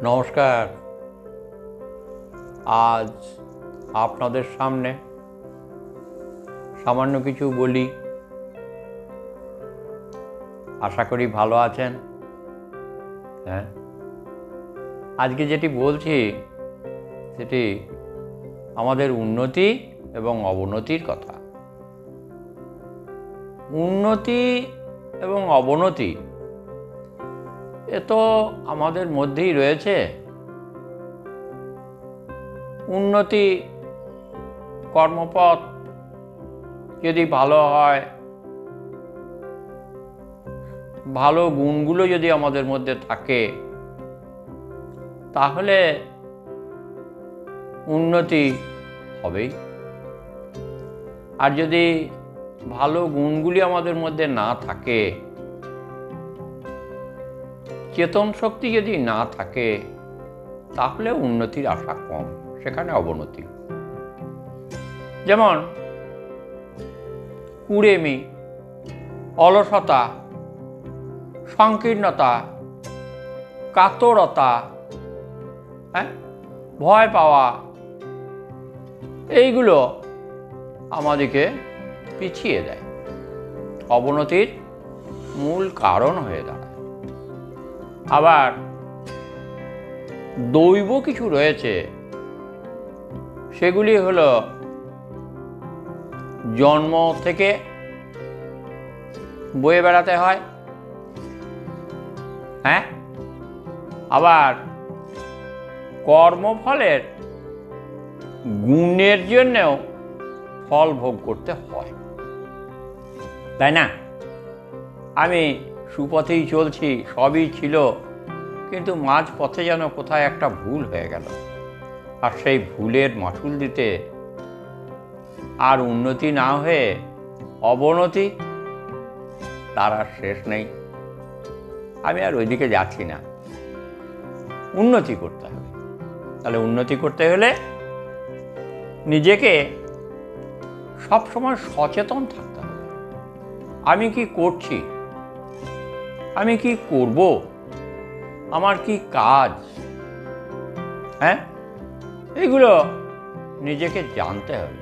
নমস্কার। আজ আপনাদের সামনে সামান্য কিছু বলি। আশা করি ভালো আছেন। হ্যাঁ, আজকে যেটি বলছি সেটি আমাদের উন্নতি এবং অবনতির কথা। উন্নতি এবং অবনতি এ তো আমাদের মধ্যেই রয়েছে। উন্নতি কর্মপথ যদি ভালো হয়, ভালো গুণগুলো যদি আমাদের মধ্যে থাকে, তাহলে উন্নতি হবেই। আর যদি ভালো গুণগুলি আমাদের মধ্যে না থাকে, চেতন শক্তি যদি না থাকে, তাহলে উন্নতির আশা কম, সেখানে অবনতি। যেমন কুড়েমি, অলসতা, সংকীর্ণতা, কাতরতা, ভয় পাওয়া, এইগুলো আমাদেরকে পিছিয়ে দেয়, অবনতির মূল কারণ হয়ে দাঁড়ায়। আবার দৈব কিছু রয়েছে, সেগুলি হলো জন্ম থেকে বয়ে বেড়াতে হয়। আবার কর্মফলের গুণের জন্যেও ফল ভোগ করতে হয়, তাই না? আমি সুপথেই চলছি, সবই ছিল, কিন্তু মাঝ পথে যেন কোথায় একটা ভুল হয়ে গেল। আর সেই ভুলের মাসুল দিতে আর উন্নতি না হয়ে অবনতি, তার আর শেষ নেই। আমি আর ওইদিকে যাচ্ছি না, উন্নতি করতে হবে। তাহলে উন্নতি করতে হলে নিজেকে সবসময় সচেতন থাকতে হবে। আমি কি করছি, আমি কি করব, আমার কি কাজ, এইগুলো নিজেকে জানতে হবে।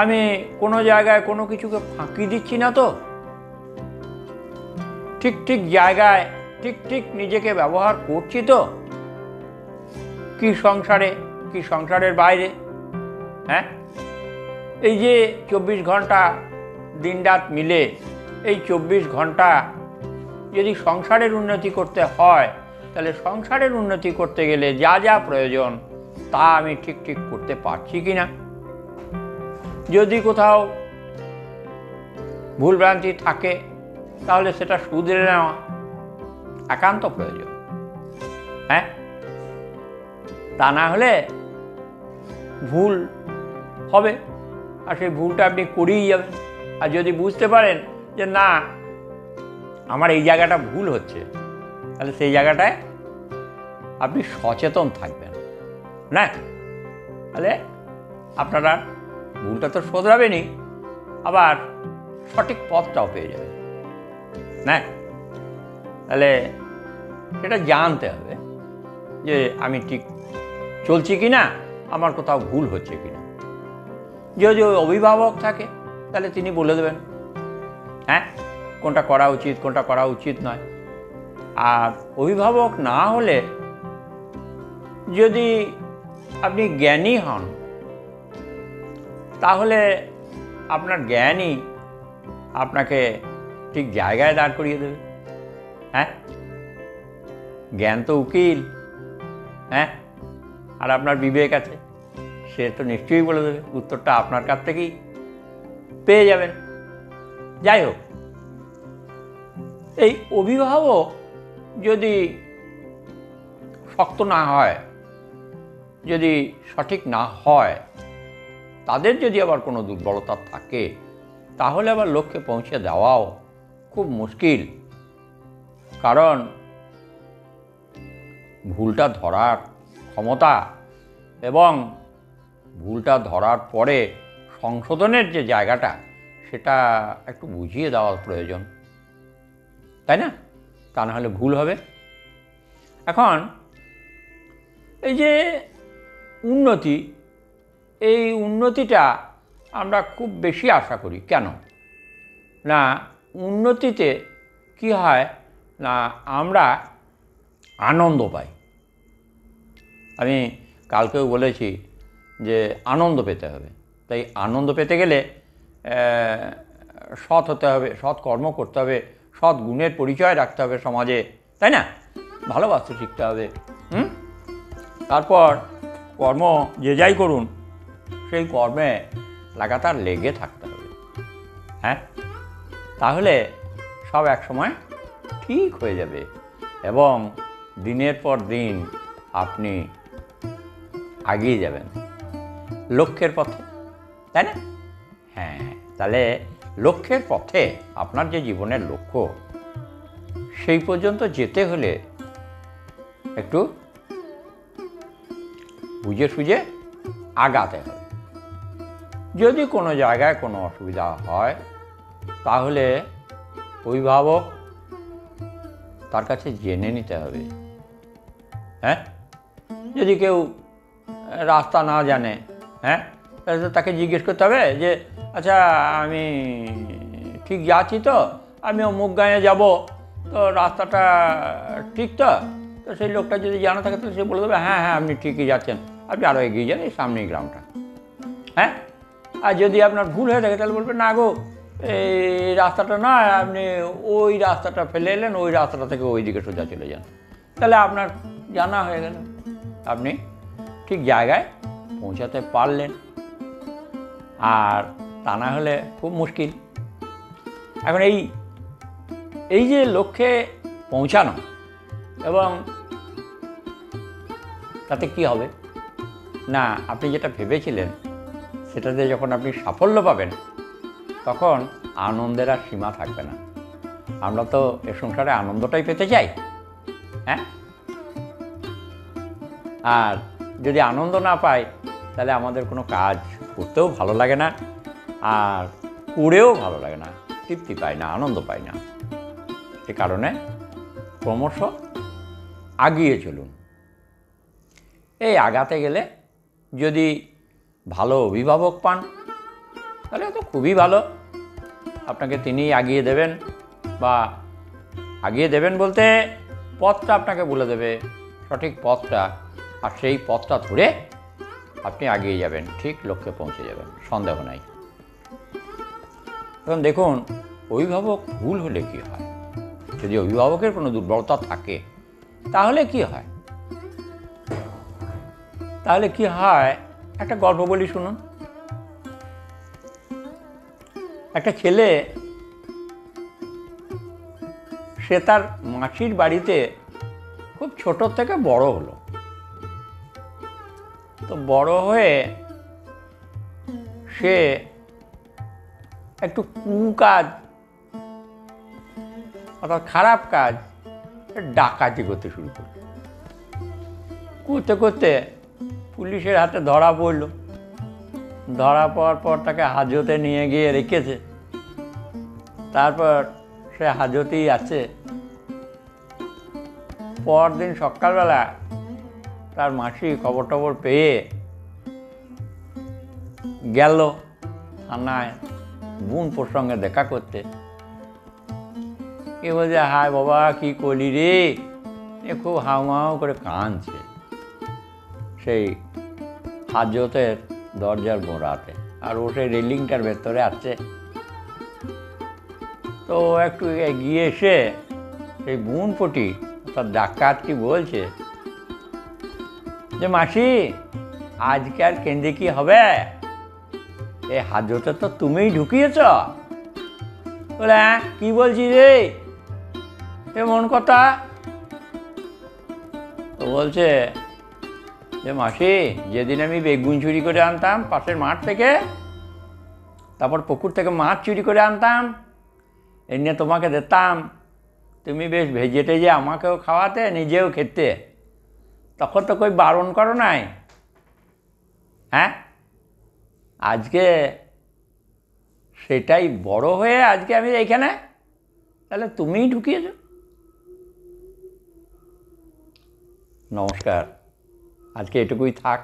আমি কোনো জায়গায় কোনো কিছুকে ফাঁকি দিচ্ছি না তো, ঠিক ঠিক জায়গায় ঠিক ঠিক নিজেকে ব্যবহার করছি তো, কি সংসারে কি সংসারের বাইরে। এই যে 24 ঘন্টা দিনরাত মিলে, এই 24 ঘন্টা যদি সংসারের উন্নতি করতে হয়, তাহলে সংসারের উন্নতি করতে গেলে যা যা প্রয়োজন তা আমি ঠিক ঠিক করতে পারছি কি না। যদি কোথাও ভুলভ্রান্তি থাকে, তাহলে সেটা শুধরে নেওয়া একান্ত প্রয়োজন। তা না হলে ভুল হবে, আর সেই ভুলটা আপনি করেই যাবেন। আর যদি বুঝতে পারেন যে না, আমার এই জায়গাটা ভুল হচ্ছে, তাহলে সেই জায়গাটায় আপনি সচেতন থাকবেন না, তাহলে আপনারা ভুলটা তো শোধরাবেনই, আবার সঠিক পথটাও পেয়ে যাবেন না। তাহলে সেটা জানতে হবে যে আমি ঠিক চলছি কি না, আমার কোথাও ভুল হচ্ছে কি না। যদি ওই অভিভাবক থাকে, তাহলে তিনি বলে দেবেন কোনটা করা উচিত, কোনটা করা উচিত নয়। আর অভিভাবক না হলে, যদি আপনি জ্ঞানী হন, তাহলে আপনার জ্ঞানই আপনাকে ঠিক জায়গায় দাঁড় করিয়ে দেবে। জ্ঞান তো উকিল, আর আপনার বিবেক আছে, সে তো নিশ্চয়ই বলে দেবে, উত্তরটা আপনার কাছ থেকেই পেয়ে যাবেন। যাই হোক, এই অভিভাবক যদি শক্ত না হয়, যদি সঠিক না হয়, তাদের যদি আবার কোনো দুর্বলতা থাকে, তাহলে আবার লক্ষ্যে পৌঁছে দেওয়াও খুব মুশকিল। কারণ ভুলটা ধরার ক্ষমতা এবং ভুলটা ধরার পরে সংশোধনের যে জায়গাটা, সেটা একটু বুঝিয়ে দেওয়া প্রয়োজন, তাই না? তা না হলে ভুল হবে। এখন এই যে উন্নতি, এই উন্নতিটা আমরা খুব বেশি আশা করি। কেন না, উন্নতিতে কি হয় না, আমরা আনন্দ পাই। আমি কালকেও বলেছি যে আনন্দ পেতে হবে। তাই আনন্দ পেতে গেলে সৎ হতে হবে, সৎ কর্ম করতে হবে, সৎ গুণের পরিচয় রাখতে হবে সমাজে, তাই না? ভালোবাসতে শিখতে হবে। তারপর কর্ম যে যাই করুন, সেই কর্মে লাগাতার লেগে থাকতে হবে। হ্যাঁ, তাহলে সব এক সময় ঠিক হয়ে যাবে এবং দিনের পর দিন আপনি এগিয়ে যাবেন লক্ষ্যের পথে, তাই না? হ্যাঁ, তাহলে লক্ষ্যের পথে, আপনার যে জীবনের লক্ষ্য, সেই পর্যন্ত যেতে হলে একটু বুঝে সুঝে আগাতে হবে। যদি কোনো জায়গায় কোনো অসুবিধা হয়, তাহলে অভিভাবক তার কাছে জেনে নিতে হবে। হ্যাঁ, যদি কেউ রাস্তা না জানে, হ্যাঁ, তাহলে তাকে জিজ্ঞেস করতে হবে যে আচ্ছা আমি ঠিক যাচ্ছি তো, আমি অমুক গাঁয়ে যাব, তো রাস্তাটা ঠিক তো? তো সেই লোকটা যদি জানা থাকে তাহলে সে বলে দেবে হ্যাঁ হ্যাঁ আপনি ঠিকই যাচ্ছেন, আপনি আরও এগিয়ে যান, এই সামনেই গ্রামটা। হ্যাঁ, আর যদি আপনার ভুল হয়ে থাকে তাহলে বলবে না গো, এই রাস্তাটা নয়, আপনি ওই রাস্তাটা ফেলে এলেন, ওই রাস্তাটা থেকে ওই দিকে সোজা চলে যান। তাহলে আপনার জানা হয়ে গেল, আপনি ঠিক জায়গায় পৌঁছাতে পারলেন। আর তা না হলে খুব মুশকিল। এখন এই যে লক্ষ্যে পৌঁছানো, এবং তাতে কি হবে না, আপনি যেটা ভেবেছিলেন সেটাতে যখন আপনি সাফল্য পাবেন, তখন আনন্দের আর সীমা থাকবে না। আমরা তো এ সংসারে আনন্দটাই পেতে চাই। হ্যাঁ, আর যদি আনন্দ না পাই, তাহলে আমাদের কোনো কাজ করতেও ভালো লাগে না, আর করেও ভালো লাগে না, তৃপ্তি পাই না, আনন্দ পাই না। সে কারণে ক্রমশ এগিয়ে চলুন। এই আগাতে গেলে যদি ভালো অভিভাবক পান, তাহলে তো খুবই ভালো, আপনাকে তিনি এগিয়ে দেবেন, বা এগিয়ে দেবেন বলতে পথটা আপনাকে বলে দেবে, সঠিক পথটা, আর সেই পথটা ধরে আপনি এগিয়ে যাবেন, ঠিক লক্ষ্যে পৌঁছে যাবেন, সন্দেহ নাই। এখন দেখুন, অভিভাবক ভুল হলে কি হয়, যদি অভিভাবকের কোনো দুর্বলতা থাকে, তাহলে কি হয়? তাহলে কি হয়, একটা গল্প বলি শুনুন। একটা ছেলে, সে তার মাসির বাড়িতে খুব ছোট থেকে বড় হলো। তো বড় হয়ে সে একটু কুকাজ, অর্থাৎ খারাপ কাজ, ডাকাতি করতে শুরু করল। করতে করতে পুলিশের হাতে ধরা পড়ল। ধরা পড়ার পর তাকে হাজতে নিয়ে গিয়ে রেখেছে। তারপর সে হাজতেই আছে। পরদিন সকালবেলা তার মাসি খবর টবর পেয়ে গেল থানায় বোনপোর সঙ্গে দেখা করতে। কে বলছে, হায় বাবা কি করলি রে, এ খুব হাউমাউ করে কাঁদছে সেই হাজতের দরজার গোড়াতে, আর ও সেই রেলিংটার ভেতরে আছে। তো একটু এগিয়ে এসে সেই বোনপটি তার ডাকাতটি বলছে যে মাসি, আজকে আর কেন্দ্রে কি হবে, এই হাজতে তো তুমিই ঢুকিয়েছ। বলে হ্যাঁ, কি বলছি রে, এমন কথা? তো বলছে যে মাসি, যেদিন আমি বেগুন চুরি করে আনতাম পাশের মাঠ থেকে, তারপর পুকুর থেকে মাছ চুরি করে আনতাম, এনে তোমাকে দিতাম, তুমি বেশ ভেজে টেজে আমাকেও খাওয়াতে, নিজেও খেতে, তখন তো কই বারণ করো নাই। হ্যাঁ, আজকে সেটাই বড় হয়ে আজকে আমি এইখানে, তাহলে তুমিই ঢুকিয়েছ। নমস্কার, আজকে এটুকুই থাক।